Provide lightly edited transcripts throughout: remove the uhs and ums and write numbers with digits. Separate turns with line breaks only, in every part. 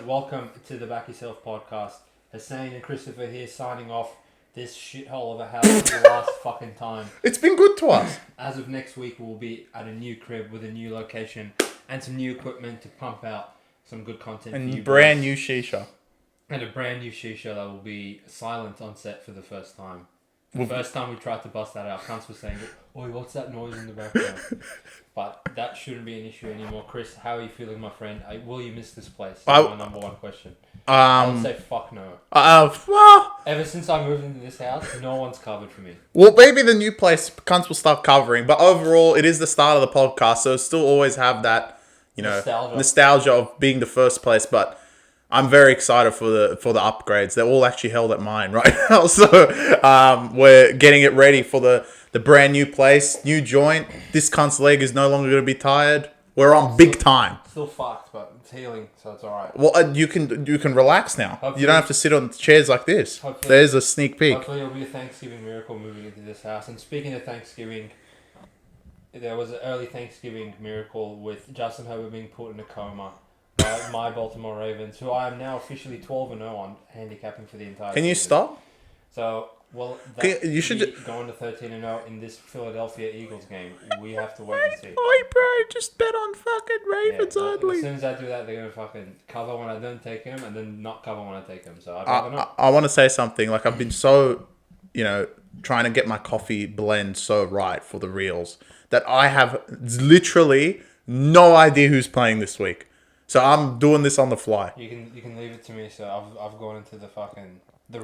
episode. Welcome to the Back Yourself Podcast. Hussein and Christopher here signing off this shithole of a house for the last fucking time.
It's been good to us.
As of next week, we'll be at a new crib with a new location and some new equipment to pump out some good content
And
for you
brand
boys.
new shisha.
And a brand new shisha that will be silent on set for the first time. The first time we tried to bust that out, cunts were saying, "Oi, what's that noise in the background?" But that shouldn't be an issue anymore. Chris, how are you feeling, my friend? Will you miss this place? That's my number one question. I would say fuck no.
Well,
Ever since I moved into this house, no one's covered for me.
well, maybe the new place cunts will start covering, but overall, it is the start of the podcast, so still always have that, nostalgia of being the first place. But I'm very excited for the upgrades. They're all actually held at mine right now, so we're getting it ready for the brand new place, new joint. This cunt's leg is no longer going to be tired. We're on big time.
Still fucked, but it's healing, so it's alright.
Well, you can relax now.
Hopefully,
you don't have to sit on chairs like this.
Hopefully,
There's a sneak peek.
Hopefully it'll be a Thanksgiving miracle moving into this house. And speaking of Thanksgiving, there was an early Thanksgiving miracle with Justin Herbert being put in a coma by my Baltimore Ravens, who I am now officially 12-0 on handicapping for the entire
Can you
season.
stop?
So,
You should
going to 13-0 in this Philadelphia Eagles game. We have to wait and see.
Oi, bro, just bet on fucking Ravens
As
only.
soon as I do that, they're going to fucking cover when I don't take him and then not cover when I take him. So I'd rather not.
I want to say something. Like, I've been so, trying to get my coffee blend so right for the reels that I have literally no idea who's playing this week. So I'm doing this on the fly.
You can leave it to me. So I've gone into the fucking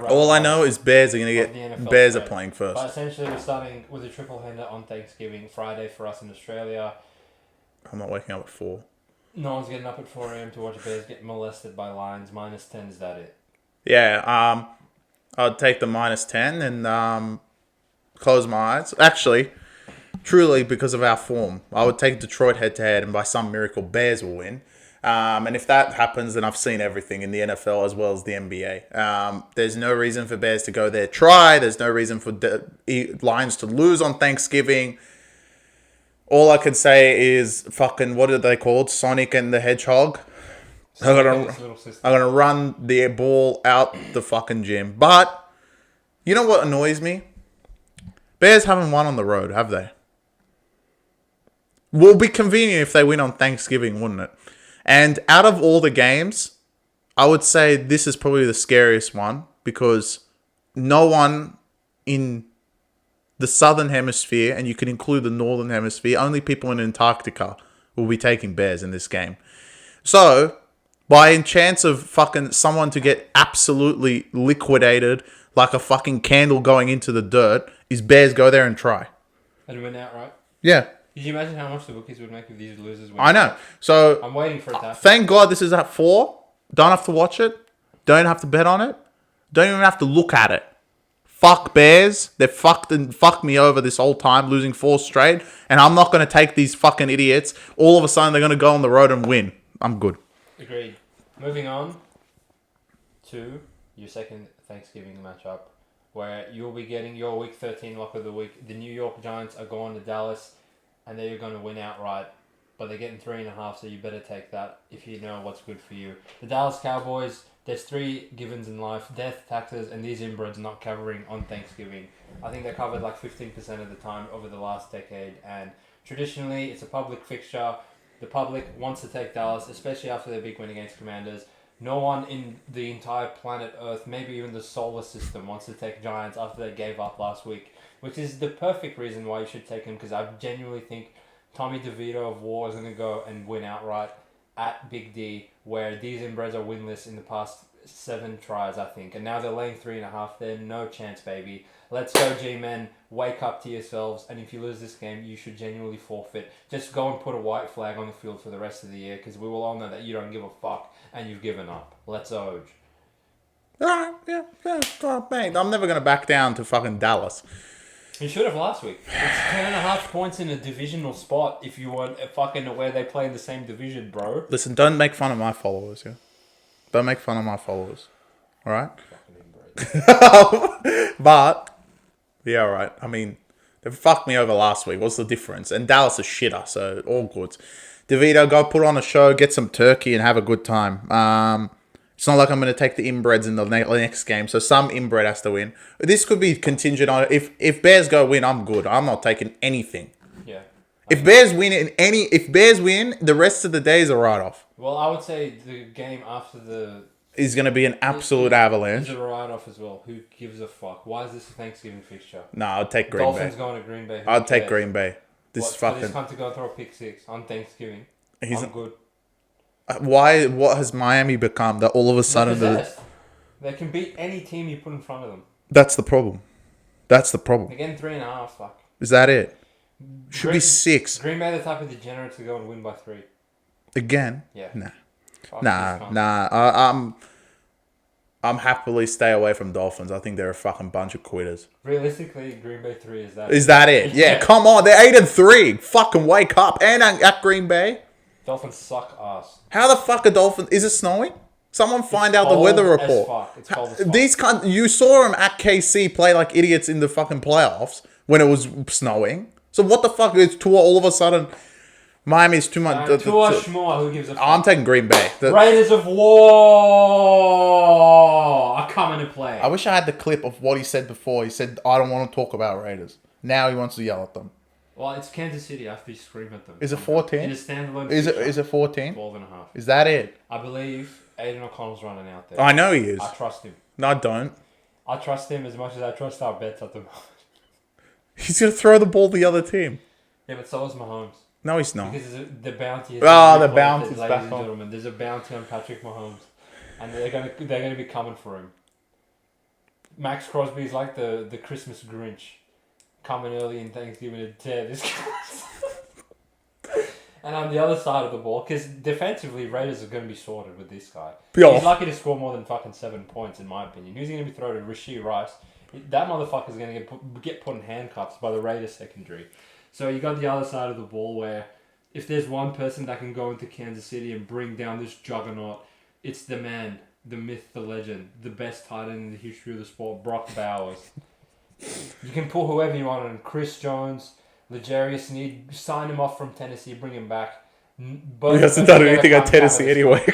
All I know is Bears are going to get... Bears are playing first.
But essentially, we're starting with a triple hander on Thanksgiving, Friday for us in Australia.
I'm not waking up at 4.
No one's getting up at 4 a.m. to watch Bears get molested by Lions. -10, is that it?
Yeah, I'd take the -10 and close my eyes. Actually, truly, because of our form, I would take Detroit head-to-head, and by some miracle, Bears will win. And if that happens, then I've seen everything in the NFL as well as the NBA. There's no reason for Bears to go there try. There's no reason for Lions to lose on Thanksgiving. All I can say is fucking, what are they called? Sonic and the Hedgehog. I'm gonna run the ball out the fucking gym. But you know what annoys me? Bears haven't won on the road, have they? Will be convenient if they win on Thanksgiving, wouldn't it? And out of all the games, I would say this is probably the scariest one because no one in the southern hemisphere, and you can include the northern hemisphere, only people in Antarctica will be taking Bears in this game. So, by chance of fucking someone to get absolutely liquidated like a fucking candle going into the dirt, is Bears go there and try.
And win outright?
Yeah.
Did you imagine how much the bookies would make if these losers win?
I know. So
I'm waiting for it to happen.
Thank God this is at 4. Don't have to watch it. Don't have to bet on it. Don't even have to look at it. Fuck Bears. They've fucked me over this whole time, losing 4 straight. And I'm not going to take these fucking idiots. All of a sudden, they're going to go on the road and win. I'm good.
Agreed. Moving on to your second Thanksgiving matchup, where you'll be getting your Week 13 lock of the week. The New York Giants are going to Dallas, and they're going to win outright. But they're getting 3.5, so you better take that if you know what's good for you. The Dallas Cowboys, there's 3 givens in life: death, taxes, and these inbreds not covering on Thanksgiving. I think they covered like 15% of the time over the last decade, and traditionally it's a public fixture. The public wants to take Dallas, especially after their big win against Commanders. No one in the entire planet Earth, maybe even the solar system, wants to take Giants after they gave up last week, which is the perfect reason why you should take them, because I genuinely think Tommy DeVito of War is going to go and win outright at Big D, where these inbreds are winless in the past 7 tries, I think. And now they're laying 3.5. They're no chance, baby. Let's go, G-Men. Wake up to yourselves. And if you lose this game, you should genuinely forfeit. Just go and put a white flag on the field for the rest of the year, because we will all know that you don't give a fuck and you've given up. Let's Oj.
Alright, yeah, mate. I'm never going to back down to fucking Dallas.
You should have last week. It's 10.5 points in a divisional spot if you weren't fucking aware they play in the same division, bro.
Listen, don't make fun of my followers, yeah? Don't make fun of my followers. Alright? But, yeah, alright. I mean, they fucked me over last week. What's the difference? And Dallas is shitter, so all good. DeVito, go put on a show, get some turkey, and have a good time. It's not like I'm going to take the inbreds in the next game. So some inbred has to win. This could be contingent on if Bears go win, I'm good. I'm not taking anything.
Yeah.
If Bears win, the rest of the day is a write-off.
Well, I would say the game after the
is going to be an absolute avalanche.
It's a write-off as well. Who gives a fuck? Why is this a Thanksgiving fixture?
No, I'll take Green
Dolphins
Bay.
going to Green Bay.
I'll take Green Bay.
This cunt to go throw a pick six on Thanksgiving. I'm good.
Why? What has Miami become that all of a sudden
they can beat any team you put in front of them?
That's the problem. That's the problem.
They're getting 3.5. Fuck.
Is that it? Should be 6.
Green Bay the type of degenerates to go and win by 3.
Again?
Yeah.
Nah. I'm happily stay away from Dolphins. I think they're a fucking bunch of quitters.
Realistically, Green Bay 3 is that.
Is that it? Yeah. Come on, they're 8-3. Fucking wake up. And at Green Bay.
Dolphins suck ass.
How the fuck are Dolphins? Is it snowing? Someone find out the weather report.
It's cold as fuck.
You saw them at KC play like idiots in the fucking playoffs when it was snowing. So what the fuck is Tua all of a sudden? Miami's too much.
Tua Shmore, who gives a fuck?
I'm taking Green Bay.
Raiders of War are coming to play.
I wish I had the clip of what he said before. He said, I don't want to talk about Raiders. Now he wants to yell at them.
Well, it's Kansas City. I have to scream at them.
Is it 14?
In a standalone
Is it 14?
12.5.
Is that it?
I believe Aiden O'Connell's running out there.
I know he is.
I trust him.
No, I don't.
I trust him as much as I trust our bets at the moment.
He's going to throw the ball to the other team.
Yeah, but so is Mahomes.
No, he's not.
Because the bounty is...
the bounty's back
ladies and
on.
gentlemen. There's a bounty on Patrick Mahomes. And they're gonna be coming for him. Max Crosby's like the Christmas Grinch. Coming early in Thanksgiving to tear this guy. And on the other side of the ball, because defensively, Raiders are going to be sorted with this guy.
Yeah.
He's lucky to score more than fucking 7 points, in my opinion. Who's going to be thrown to Rashee Rice? That motherfucker's going to get put in handcuffs by the Raiders secondary. So you got the other side of the ball where if there's one person that can go into Kansas City and bring down this juggernaut, it's the man, the myth, the legend, the best tight end in the history of the sport, Brock Bowers. You can pull whoever you want on Chris Jones, L'Jarius Sneed, sign him off from Tennessee, bring him back.
He hasn't done anything at Tennessee anyway.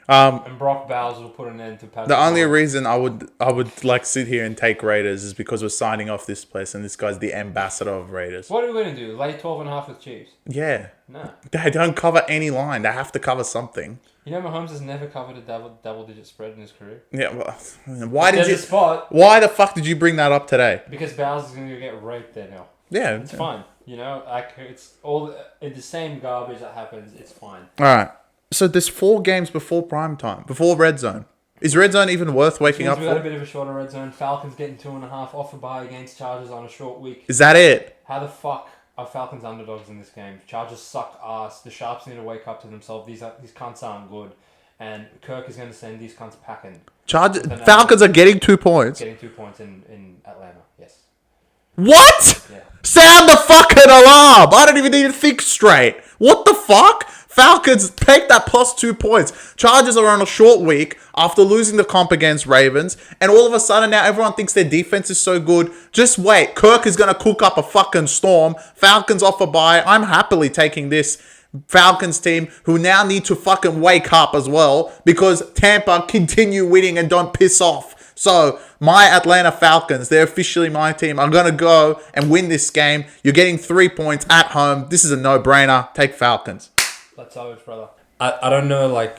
And Brock Bowers will put an end to Patrick.
The only reason I would like sit here and take Raiders is because we're signing off this place and this guy's the ambassador of Raiders.
What are we going to do? Lay 12.5 with Chiefs?
Yeah.
No.
They don't cover any line. They have to cover something.
You know Mahomes has never covered a double-digit spread in his career.
Yeah, well,
Why
the fuck did you bring that up today?
Because Bowers is going to get raped there now.
Yeah.
It's fine. You know, like it's all in the same garbage that happens. It's fine.
All right. So there's 4 games before prime time, before Red Zone. Is Red Zone even worth waking up for?
We got a bit of a shorter Red Zone. Falcons getting 2.5 off a bye against Chargers on a short week.
Is that it?
How the fuck are Falcons underdogs in this game? Chargers suck ass. The Sharps need to wake up to themselves. These cunts aren't good. And Kirk is going to send these cunts packing.
Falcons are getting 2 points.
Getting 2 points in Atlanta, yes.
What?
Yeah.
Sound the fucking alarm! I don't even need to think straight. What the fuck? Falcons take that plus 2 points. Chargers are on a short week after losing the comp against Ravens. And all of a sudden now everyone thinks their defense is so good. Just wait. Kirk is going to cook up a fucking storm. Falcons off a bye. I'm happily taking this Falcons team who now need to fucking wake up as well because Tampa continue winning and don't piss off. So, my Atlanta Falcons, they're officially my team. I'm going to go and win this game. You're getting 3 points at home. This is a no-brainer. Take Falcons.
Let's have it, brother. I don't know, like,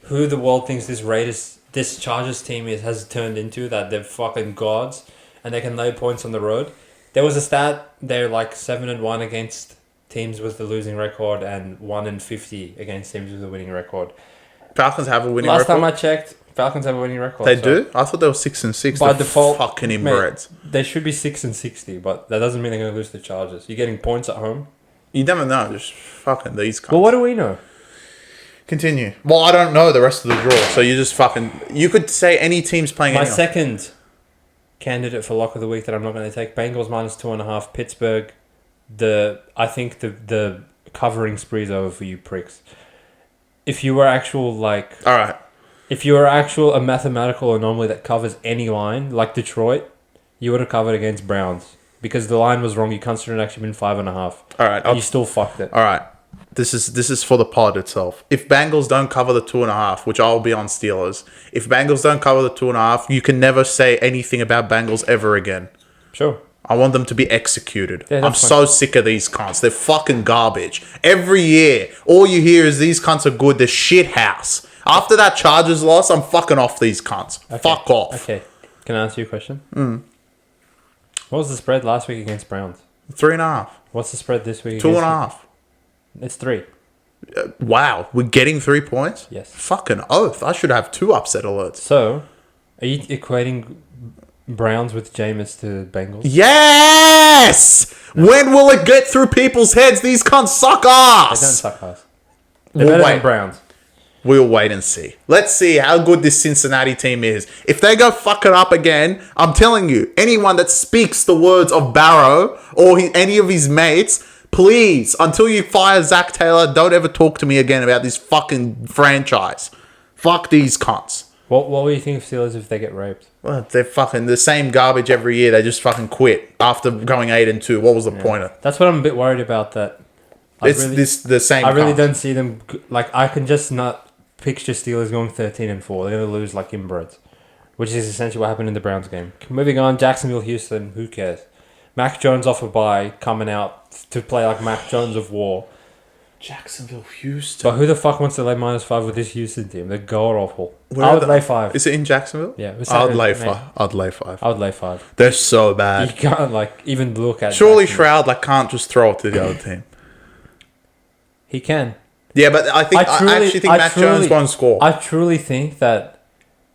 who the world thinks this Chargers team has turned into, that they're fucking gods and they can lay points on the road. There was a stat, they're like 7-1 against teams with the losing record and 1-50 against teams with the winning record.
Falcons have a winning
record?
Last
time I checked, Falcons have a winning record.
They do? I thought they were 6-6.
By default,
fucking inbreds.
They should be 6-60, but that doesn't mean they're going to lose to Chargers. You're getting points at home.
You never know. Just fucking these guys.
Well, what do we know?
Continue. Well, I don't know the rest of the draw, so you just fucking... You could say any team's playing
My second candidate for lock of the week that I'm not going to take, Bengals minus 2.5, Pittsburgh. I think the covering spree's over for you pricks. If you were actual, like...
All right.
If you were a mathematical anomaly that covers any line, like Detroit, you would have covered against Browns. Because the line was wrong. You considered it actually been 5.5.
All right.
You still fucked it.
All right. This is for the pod itself. If Bengals don't cover the 2.5, which I'll be on Steelers, if Bengals don't cover the 2.5, you can never say anything about Bengals ever again.
Sure.
I want them to be executed.
Yeah,
I'm so sick of these cunts. They're fucking garbage. Every year, all you hear is these cunts are good. They're shit house. After that Chargers loss, I'm fucking off these cunts.
Okay.
Fuck off.
Okay. Can I answer your question? What was the spread last week against Browns?
3.5.
What's the spread this week?
2.5.
It's 3.
Wow, we're getting 3 points?
Yes.
Fucking oath. I should have 2 upset alerts.
So, are you equating Browns with Jameis to Bengals?
Yes! No. When will it get through people's heads? These cunts suck ass.
They don't suck ass. They're better than Browns.
We'll wait and see. Let's see how good this Cincinnati team is. If they go fuck it up again, I'm telling you, anyone that speaks the words of Barrow or any of his mates, please, until you fire Zach Taylor, don't ever talk to me again about this fucking franchise. Fuck these cunts.
What will you think of Steelers if they get raped?
Well, they're fucking the same garbage every year. They just fucking quit after going 8-2. What was the point of?
That's what I'm a bit worried about. That
the same.
I really don't see them. Like, I can just not picture Steelers going 13-4. They're gonna lose like inbreds, which is essentially what happened in the Browns game. Moving on, Jacksonville, Houston. Who cares? Mac Jones off a bye, coming out to play like Mac Jones of war.
Jacksonville, Houston.
But who the fuck wants to lay -5 with this Houston team? They're god awful. I would lay 5.
Is it in Jacksonville?
Yeah.
I'd lay 5. I'd lay 5.
I would lay 5.
They're so bad.
You can't like even look at.
Surely Shroud can't just throw it to the other team.
He can.
Yeah, but I actually think Mac Jones won't score.
I truly think that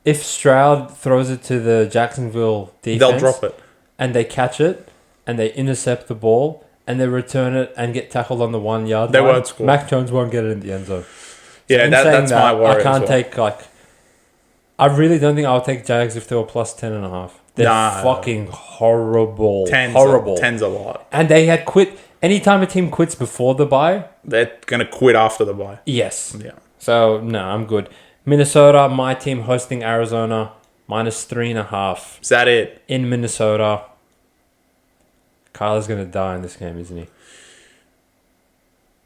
if Stroud throws it to the Jacksonville defense,
they'll drop it.
And they catch it, and they intercept the ball, and they return it and get tackled on the 1 yard line,
they won't score.
Mac Jones won't get it in the end zone.
Yeah, that's my worry.
I can't take I really don't think I'll take Jags if they were plus 10.5. They're fucking horrible. Horrible.
10's a lot.
And they had quit. Anytime a team quits before the bye,
they're gonna quit after the bye.
Yes.
Yeah.
So no, I'm good. Minnesota, my team hosting Arizona, -3.5.
Is that it?
In Minnesota. Kyler's gonna die in this game, isn't he?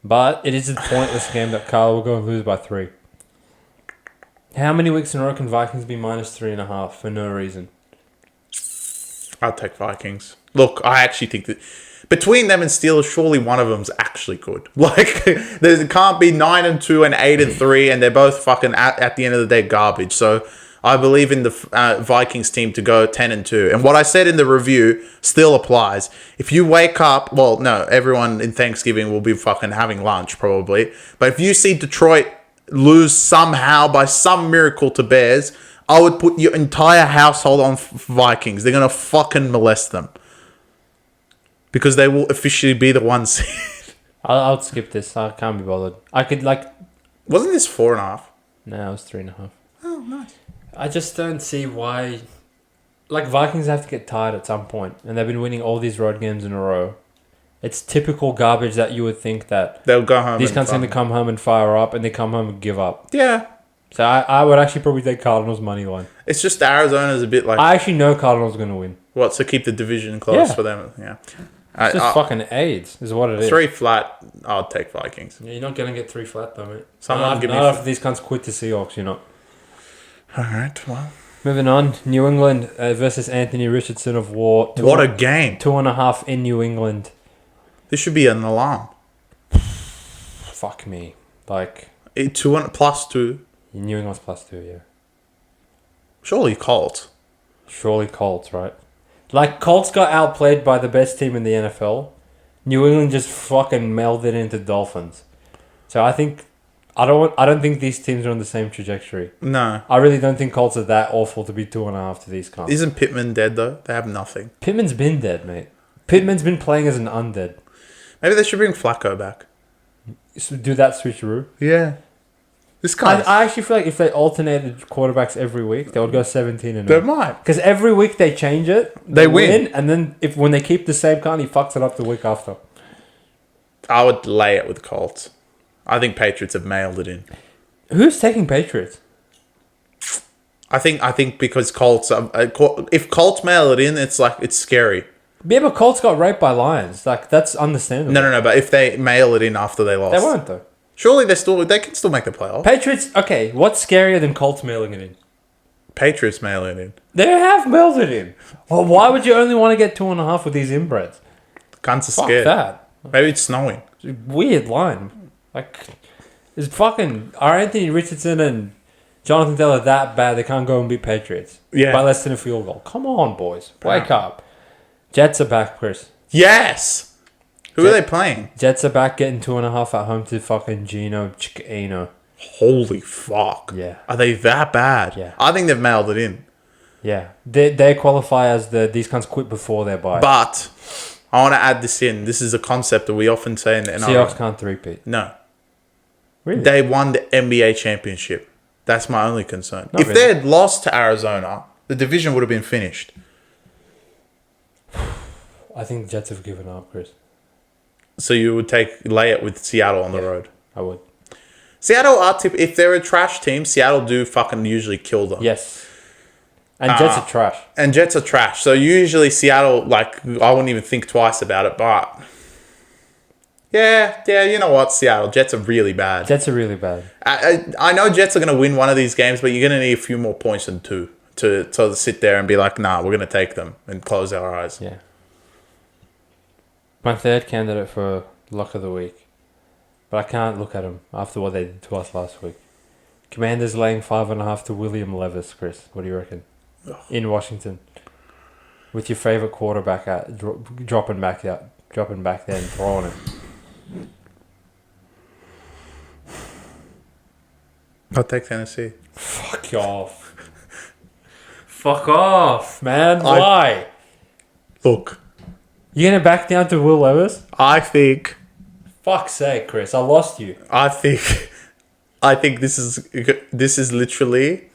But it is a pointless game that Kyler will go and lose by 3. How many weeks in a row can Vikings be -3.5 for no reason?
I'll take Vikings. Look, I actually think that between them and Steelers, surely one of them's actually good. Like, there can't be 9-2 and 8-3, and they're both fucking at the end of the day garbage. So I believe in the Vikings team to go 10-2. And what I said in the review still applies. If you wake up, well, no, everyone in Thanksgiving will be fucking having lunch probably. But if you see Detroit lose somehow by some miracle to Bears, I would put your entire household on Vikings. They're going to fucking molest them. Because they will officially be the 1 seed.
I'll skip this. I can't be bothered. I could
Wasn't this 4.5?
No, it was 3.5.
Oh, nice.
I just don't see why. Vikings have to get tired at some point, and they've been winning all these road games in a row. It's typical garbage that you would think that
they'll go home.
These cunts going to come home and fire up, and they come home and give up.
Yeah.
So I would actually probably take Cardinals money line.
It's just Arizona's a bit like.
I actually know Cardinals going to win.
What? So keep the division close for them. Yeah.
It's just fucking AIDS is what it is.
3 flat, I'll take Vikings.
Yeah, you're not going to get 3 flat though, mate.
Someone give me.
Not if these cunts quit the Seahawks, you're not.
All right, well.
Moving on, New England versus Anthony Richardson of War.
What a game.
2.5 in New England.
This should be an alarm.
Fuck me.
+2.
New England's +2, yeah.
Surely Colts.
Surely Colts, right? Colts got outplayed by the best team in the NFL. New England just fucking melded into Dolphins. So I think I don't think these teams are on the same trajectory.
No.
I really don't think Colts are that awful to be 2.5 to these cunts.
Isn't Pittman dead though? They have nothing.
Pittman's been dead, mate. Pittman's been playing as an undead.
Maybe they should bring Flacco back.
So do that switcheroo.
Yeah. This guy.
I actually feel like if they alternated quarterbacks every week, they would go 17-0.
They might.
Because every week they change it.
They win.
And then when they keep the same cunt, he fucks it up the week after.
I would lay it with Colts. I think Patriots have mailed it in.
Who's taking Patriots?
I think because Colts. If Colts mail it in, it's scary.
Yeah, but Colts got raped by Lions. Like, that's understandable.
No. But if they mail it in after they lost,
They won't, though.
surely they can still make the playoff.
Patriots, okay, what's scarier than Colts mailing it in?
Patriots mail it in.
They have mailed it in. Well, why would you only want to get 2.5 with these inbreds?
Cunts are
Fuck
scared.
that.
Maybe it's snowing.
Weird line. Like, it's fucking... Are Anthony Richardson and Jonathan Taylor that bad they can't go and beat Patriots?
Yeah.
By less than a field goal. Come on, boys. Wake up. Jets are back, Chris.
Yes. Who are they playing?
Jets are back getting 2.5 at home to fucking Gino Chicano.
Holy fuck.
Yeah.
Are they that bad?
Yeah.
I think they've mailed it in.
Yeah. They qualify as these cunts quit before their bye.
But I want to add this in. This is a concept that we often say in the NRL.
Seahawks can't three-peat.
No.
Really?
They won the NBA championship. That's my only concern.
Not
if
really.
they had lost to Arizona, the division would have been finished.
I think Jets have given up, Chris.
So you would lay it with Seattle on the road.
I would.
Seattle are if they're a trash team, Seattle do fucking usually kill them.
Yes. And Jets are trash.
And Jets are trash. So usually Seattle, like, I wouldn't even think twice about it, but yeah, you know what, Seattle, Jets are really bad.
Jets are really bad.
I know Jets are going to win one of these games, but you're going to need a few more points than 2 to sit there and be like, nah, we're going to take them and close our eyes.
Yeah. My third candidate for lock of the week, but I can't look at them after what they did to us last week. Commanders laying 5.5 to William Levis, Chris. What do you reckon? In Washington, with your favorite quarterback dropping back there and throwing it.
I'll take Tennessee.
Fuck off. Fuck off, man. Why?
Look,
You gonna back down to Will Levis?
I think
Fuck's sake, Chris. I lost you.
I think this is literally,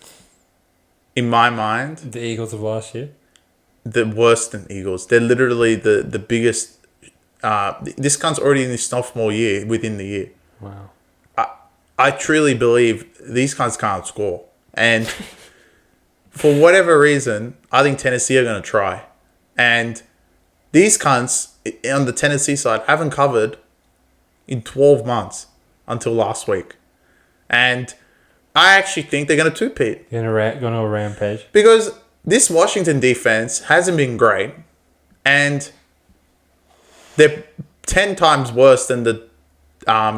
in my mind,
The Eagles of last year.
the worst than Eagles. They're literally the biggest. This cunt's already in his sophomore year within the year.
Wow.
I truly believe these cunts can't score. And for whatever reason, I think Tennessee are going to try. And these cunts on the Tennessee side haven't covered in 12 months until last week. And I actually think they're going to two-peat.
Going to a rampage.
Because this Washington defense hasn't been great. And they're 10 times worse than the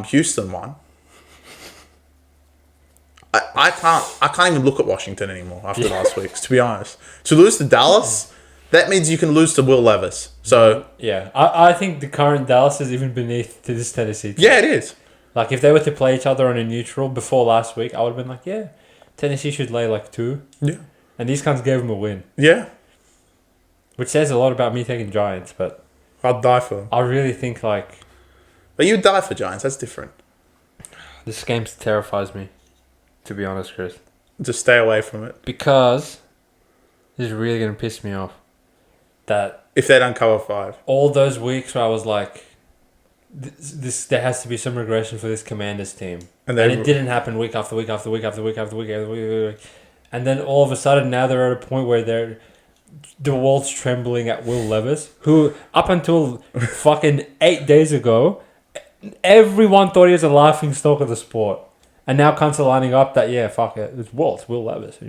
Houston one. I can't even look at Washington anymore after last week, to be honest. To lose to Dallas, that means you can lose to Will Levis. So
Yeah. I think the current Dallas is even beneath to this Tennessee team.
yeah, it is.
Like, if they were to play each other on a neutral before last week, I would have been like, yeah, Tennessee should lay like 2.
Yeah.
And these cunts gave them a win.
Yeah.
Which says a lot about me taking Giants, but
I'd die for them.
I really think, like,
But you'd die for Giants. That's different.
this game terrifies me, to be honest, Chris.
Just stay away from it.
Because this is really going to piss me off. That
If they don't cover 5.
all those weeks where I was like, this there has to be some regression for this Commanders team.
And
And it didn't happen week after week after week after week after week after week. And then all of a sudden now they're at a point where the world's trembling at Will Levis, who up until fucking 8 days ago, everyone thought he was a laughing stock of the sport. And now cunts are lining up that, yeah, fuck it, it's Will Levis.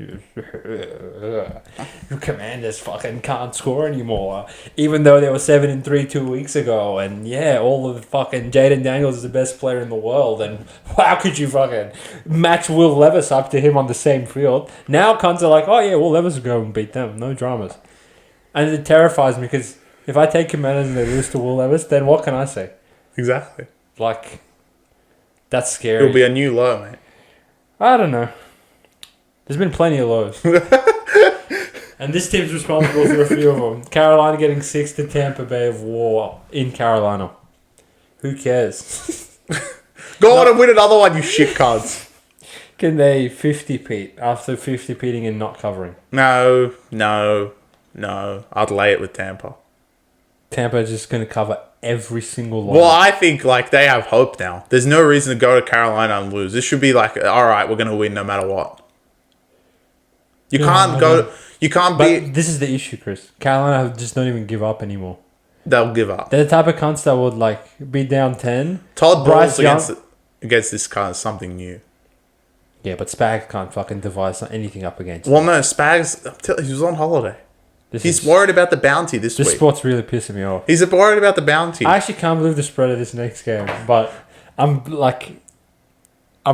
Commanders fucking can't score anymore. Even though they were 7-3 2 weeks ago. And yeah, all of the fucking Jaden Daniels is the best player in the world. And how could you fucking match Will Levis up to him on the same field? Now cunts are like, oh yeah, Will Levis will go and beat them. No dramas. And it terrifies me because if I take Commanders and they lose to Will Levis, then what can I say?
Exactly.
Like, that's scary.
It'll be a new low, mate.
I don't know. There's been plenty of lows. And this team's responsible for a few of them. Carolina getting 6 to Tampa Bay of War in Carolina. Who cares?
Go on and win another one, you shit cunts.
Can they 50-peat after 50-peating and not covering?
No. I'd lay it with Tampa.
Tampa is just going to cover every single line.
Well, I think like they have hope now. There's no reason to go to Carolina and lose. This should be like, all right, we're going to win no matter what. You can't
But
beat.
this is the issue, Chris. Carolina just don't even give up anymore.
they'll give up.
They're the type of cunts that would like be down 10.
Todd
Bryce
Bowles
Young-
against this kind of something new.
Yeah, but Spags can't fucking devise anything up against.
Well, no, Spags, he was on holiday. He's
This
worried about the bounty this week.
sport's really pissing me off.
He's worried about the bounty.
I actually can't believe the spread of this next game, but I'm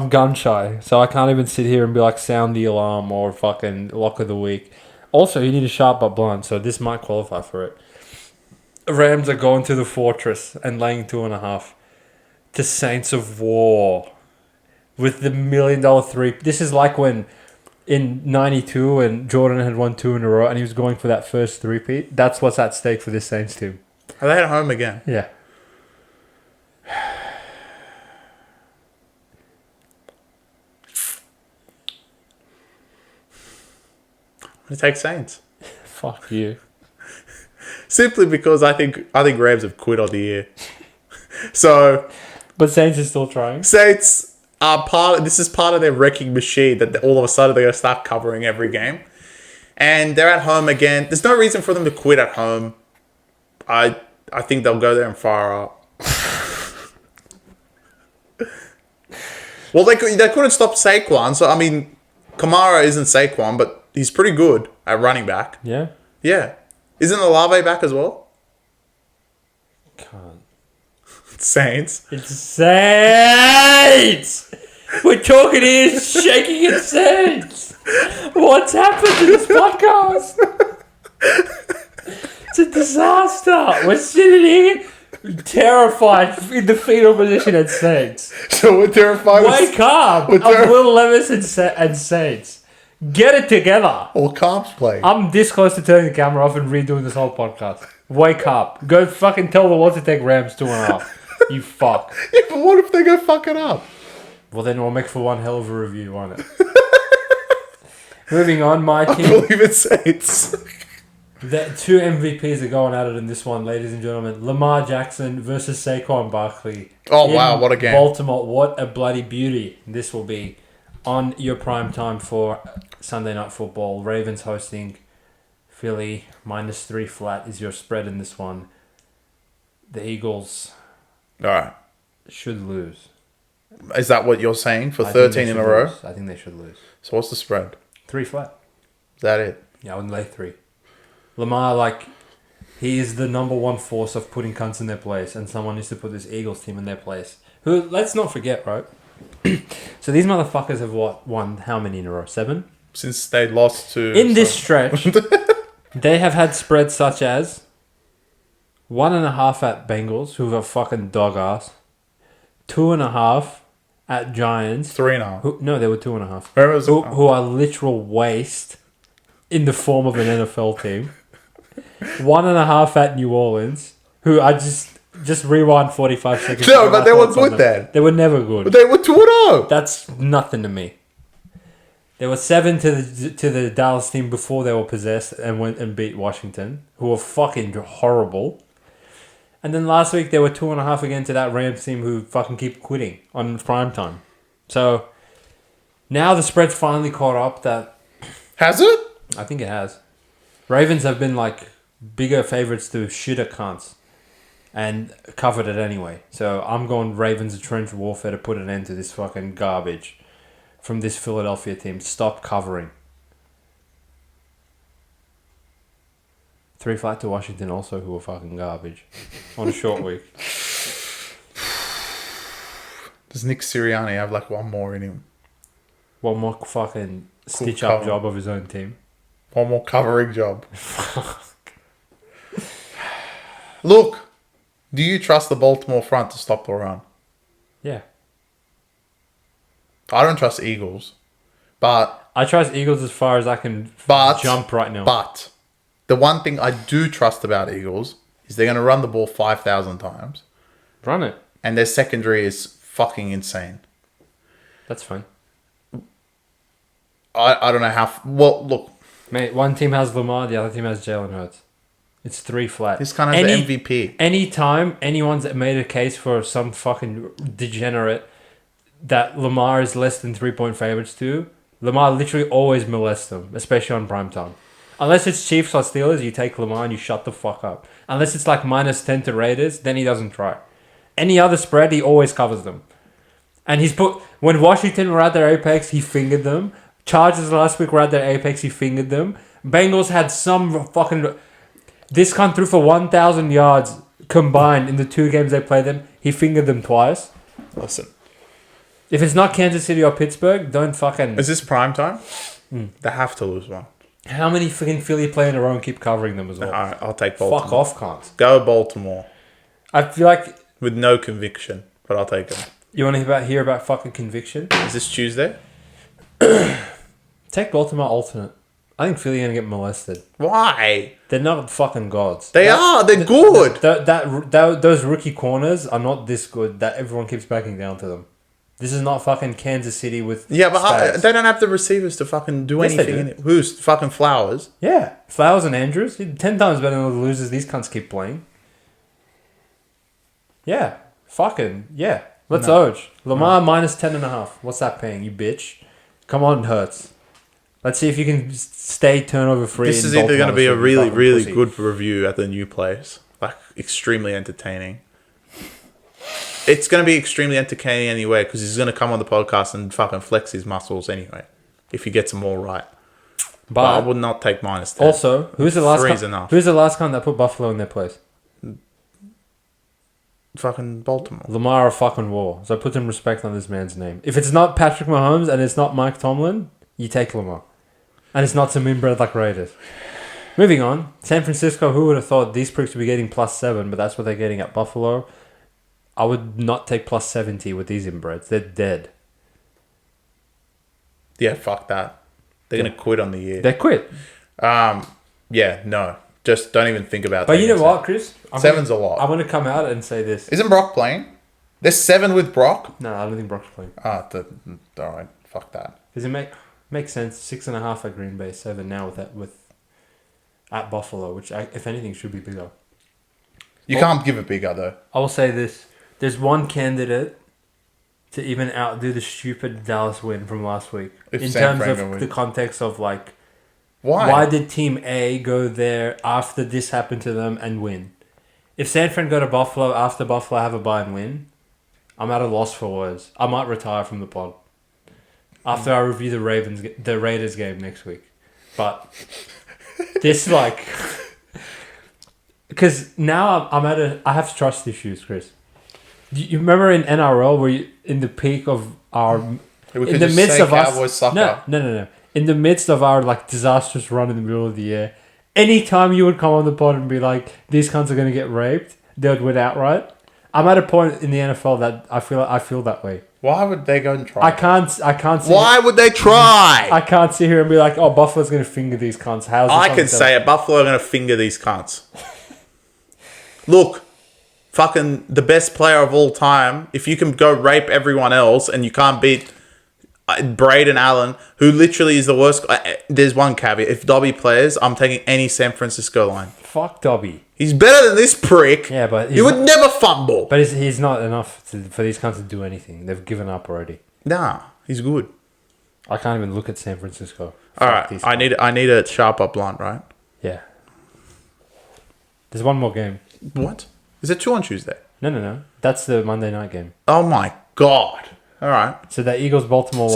gun shy, so I can't even sit here and be like sound the alarm or fucking lock of the week. Also, you need a sharp but blunt, so this might qualify for it. Rams are going to the fortress and laying 2.5. The Saints of War with the $1 million three. This is like when in 92 and Jordan had won 2 in a row and he was going for that first three-peat. That's what's at stake for this Saints team.
Are they at home again?
Yeah.
I'm gonna take Saints.
Fuck you.
Simply because I think Rams have quit on the year. So
But Saints is still trying.
Saints are this is part of their wrecking machine that all of a sudden they're gonna start covering every game. And they're at home again. There's no reason for them to quit at home. I think they'll go there and fire up. Well, they couldn't stop Saquon, so I mean, Kamara isn't Saquon, but he's pretty good at running back.
Yeah?
Yeah. Isn't Olave back as well?
Can't.
Saints.
It's Saints! We're talking here, shaking in Saints! What's happened to this podcast? It's a disaster. We're sitting here terrified in the fetal position at Saints.
So we're terrified.
Wake up! I'm Will Levis and Saints. Get it together.
Or Carp's playing.
I'm this close to turning the camera off and redoing this whole podcast. Wake up. Go fucking tell the what to take Rams 2.5. You fuck.
Yeah, but what if they go fuck it up?
Well, then we'll make for one hell of a review, won't it? Moving on, my
I
team.
believe in Saints.
The 2 MVPs are going at it in this one, ladies and gentlemen. Lamar Jackson versus Saquon Barkley.
Oh,
in
wow, what a game.
Baltimore, what a bloody beauty this will be on your prime time for Sunday Night Football. Ravens hosting Philly. -3 flat is your spread in this one. The Eagles
All right.
should lose.
Is that what you're saying for
I think
13
they
in a
should
row?
lose. I think they should lose.
So what's the spread?
3 flat.
Is that it?
Yeah, I wouldn't lay 3. Lamar, he is the number one force of putting cunts in their place, and someone needs to put this Eagles team in their place. Who, let's not forget, right? So these motherfuckers have won how many in a row? 7?
Since they lost to...
In this stretch, they have had spreads such as 1.5 at Bengals, who are fucking dog ass. 2.5 at Giants.
3.5.
No, they were 2.5.
Where was
Who are literal waste in the form of an NFL team. 1.5 at New Orleans, who I just rewind 45 seconds.
No, but they were good then.
They were never good.
But they were 2-0.
That's nothing to me. There were 7 to the Dallas team before they were possessed and went and beat Washington, who were fucking horrible. And then last week they were 2.5 again to that Rams team who fucking keep quitting on prime time. So now the spread's finally caught up. That
Has it?
I think it has. Ravens have been bigger favorites to shitter cunts and covered it anyway. So I'm going Ravens trench warfare to put an end to this fucking garbage from this Philadelphia team. Stop covering. 3 flat to Washington also, who are fucking garbage on a short week.
Does Nick Sirianni have one more in him?
One more fucking stitch-up
cover.
job of his own team.
One more covering job. Look, do you trust the Baltimore front to stop the run?
Yeah.
I don't trust Eagles, but
I trust Eagles as far as I can jump right now.
But the one thing I do trust about Eagles is they're going to run the ball 5,000 times.
Run it.
And their secondary is fucking insane.
That's fine.
I don't know how... Well, look.
Mate, one team has Lamar, the other team has Jalen Hurts. It's 3 flat.
This kind of the MVP.
Anytime anyone's made a case for some fucking degenerate that Lamar is less than 3-point favorites to, Lamar literally always molests them, especially on primetime. Unless it's Chiefs or Steelers, you take Lamar and you shut the fuck up. Unless it's like -10 to Raiders, then he doesn't try. Any other spread, he always covers them. And when Washington were at their apex, he fingered them. Chargers last week were at their apex, he fingered them. Bengals had some fucking... This come through for 1,000 yards combined in the 2 games they played them. He fingered them twice.
Listen.
If it's not Kansas City or Pittsburgh, don't fucking...
Is this prime time? They have to lose one.
How many fucking Philly play in a row and keep covering them as well?
Alright, I'll take Baltimore.
Fuck off, cunts.
Go Baltimore.
I feel like...
With no conviction, but I'll take them.
You want to hear about fucking conviction?
Is this Tuesday?
Take Baltimore alternate. I think Philly are going to get molested.
Why?
They're not fucking gods.
They are. They're good.
Those rookie corners are not this good that everyone keeps backing down to them. This is not fucking Kansas City with...
Yeah, but they don't have the receivers to fucking do anything in it. Who's fucking Flowers?
Yeah. Flowers and Andrews. 10 times better than the losers these cunts keep playing. Yeah. Fucking... Yeah. Let's urge. Lamar -10.5. What's that paying, you bitch? Come on, Hurts. Let's see if you can stay turnover free.
This is either going to be a really, really good review at the new place. Like, extremely entertaining. It's going to be extremely entertaining anyway because he's going to come on the podcast and fucking flex his muscles anyway if he gets them all right. But I would not take -10.
Also, who's the last one that put Buffalo in their place?
Fucking Baltimore.
Lamar a fucking war. So put some respect on this man's name. If it's not Patrick Mahomes and it's not Mike Tomlin, you take Lamar. And it's not some inbred like Raiders. Moving on. San Francisco, who would have thought these pricks would be getting +7, but that's what they're getting at Buffalo. I would not take +70 with these inbreds. They're dead.
Yeah, fuck that. They're going to quit on the year.
They quit.
Yeah, no. Just don't even think about that.
But you know what, Chris?
7's a lot.
I'm going to come out and say this.
Isn't Brock playing? There's 7 with Brock?
No, I don't think Brock's playing.
All right. Fuck that.
Does it make sense? 6.5 at Green Bay, 7 now with at Buffalo, which if anything should be bigger.
You can't give it bigger though.
I will say this: there's one candidate to even outdo the stupid Dallas win from last week in terms of the context of like. Why did Team A go there after this happened to them and win? If San Fran go to Buffalo after Buffalo have a bye and win, I'm at a loss for words. I might retire from the pod after I review the Raiders game next week. But this because now I have trust issues, Chris. You remember in NRL where in the peak of our in the midst of us no. In the midst of our like disastrous run in the middle of the year, anytime you would come on the pod and be like, "These cunts are gonna get raped," they would win outright. I'm at a point in the NFL that I feel that way.
Why would they go and try?
I can't.
Why would they try?
I can't sit here and be like, "Oh, Buffalo's gonna finger these cunts."
I can say it. Buffalo are gonna finger these cunts. Look, fucking the best player of all time. If you can go rape everyone else and you can't beat Braden Allen, who literally is the worst. There's one caveat: if Dobby plays, I'm taking any San Francisco line.
Fuck Dobby.
He's better than this prick.
Yeah, but
he would never fumble.
But he's not enough for these cunts to do anything. They've given up already.
Nah, he's good.
I can't even look at San Francisco.
All right, I need a sharp up blunt, right?
Yeah. There's one more game.
What? Is it 2 on Tuesday?
No. That's the Monday night game.
Oh my god. All right.
So the Eagles-Baltimore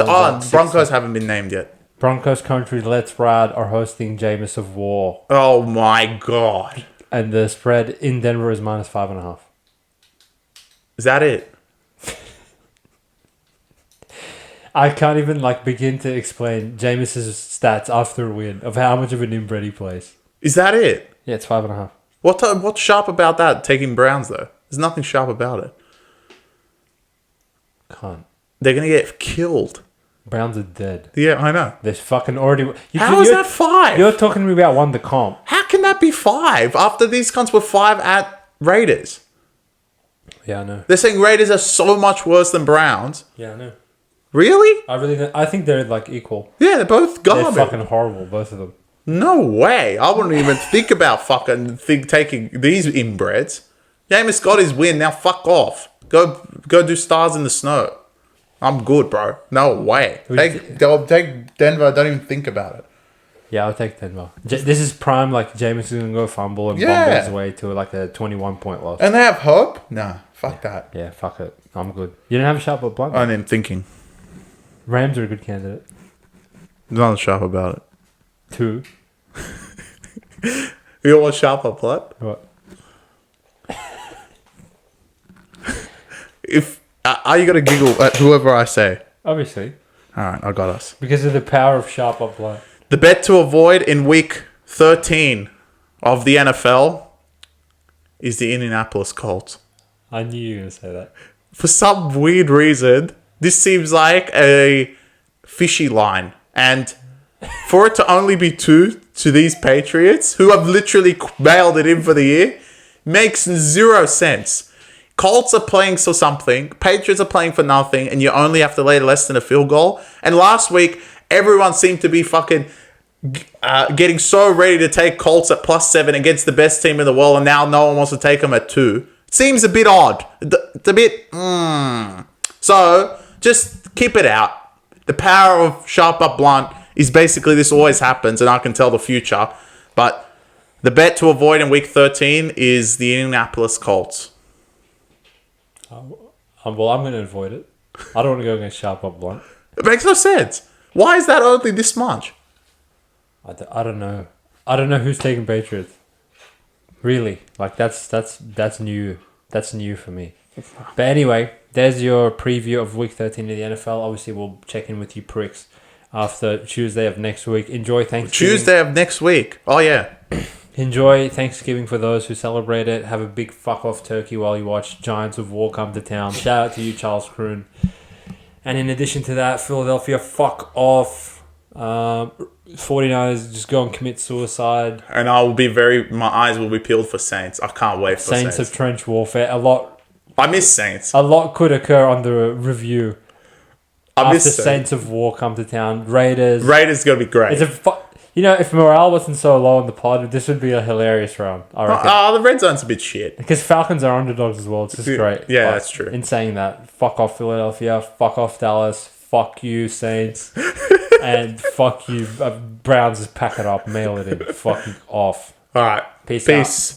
Broncos haven't been named yet.
Broncos country, let's ride, are hosting Jameis of War.
Oh my god.
And the spread in Denver is -5.5.
Is that it?
I can't even begin to explain Jameis's stats after a win of how much of an inbred he plays.
Is that it?
Yeah, it's 5.5.
What's sharp about that? Taking Browns though. There's nothing sharp about it.
Can't.
They're gonna get killed.
Browns are dead.
Yeah, I know.
There's fucking already.
How is that 5?
You're talking to me about one to comp.
How can that be 5 after these cunts were 5 at Raiders?
Yeah, I know.
They're saying Raiders are so much worse than Browns.
Yeah, I know.
Really?
I think they're equal.
Yeah, they're both garbage.
They're fucking horrible, both of them.
No way. I wouldn't even think about taking these inbreds. Jameis got his win. Now fuck off. Go do stars in the snow. I'm good, bro. No way. Take Denver. Don't even think about it.
Yeah, I'll take Denver. This is prime, like, Jameis is going to go fumble and
Yeah.
bomb his way to, like, a 21-point loss.
And they have hope? Nah, fuck that.
Yeah, fuck it. I'm good. You don't have a sharp or blunt?
I'm thinking.
Rams are a good candidate.
Nothing sharp about it.
2.
You want sharp or blood?
What?
Are you going to giggle at whoever I say?
Obviously.
All right, I got us.
Because of the power of sharp or blunt.
The bet to avoid in week 13 of the NFL is the Indianapolis Colts.
I knew you were going to say that.
For some weird reason, this seems like a fishy line. And for it to only be 2 to these Patriots, who have literally mailed it in for the year, makes 0 sense. Colts are playing for something, Patriots are playing for nothing, and you only have to lay less than a field goal. And last week, everyone seemed to be fucking getting so ready to take Colts at +7 against the best team in the world, and now no one wants to take them at 2. It seems a bit odd. It's a bit... So, just keep it out. The power of sharp up blunt is basically this always happens, and I can tell the future. But the bet to avoid in week 13 is the Indianapolis Colts.
Well, I'm going to avoid it. I don't want to go against sharp or blunt.
It makes no sense. Why is that only this much?
I don't know. I don't know who's taking Patriots. Really, like that's new. That's new for me. But anyway, there's your preview of Week 13 of the NFL. Obviously, we'll check in with you pricks after Tuesday of next week. Enjoy Thanksgiving.
Tuesday of next week. Oh yeah.
Enjoy Thanksgiving for those who celebrate it. Have a big fuck off turkey while you watch Giants of War come to town. Shout out to you, Charles Kroon. And in addition to that, Philadelphia, fuck off. 49ers, just go and commit suicide.
And my eyes will be peeled for Saints. I can't wait for Saints.
Saints of trench warfare.
I miss Saints.
A lot could occur under review.
I miss
after Saints of War come to town. Raiders
going to be great.
If morale wasn't so low in the pod, this would be a hilarious round, I reckon.
The red zone's a bit shit.
Because Falcons are underdogs as well. It's just great.
Yeah,
but
that's true.
In saying that, fuck off Philadelphia, fuck off Dallas, fuck you Saints, and fuck you Browns. Just pack it up, mail it in, fucking off.
All right,
Peace.
Peace.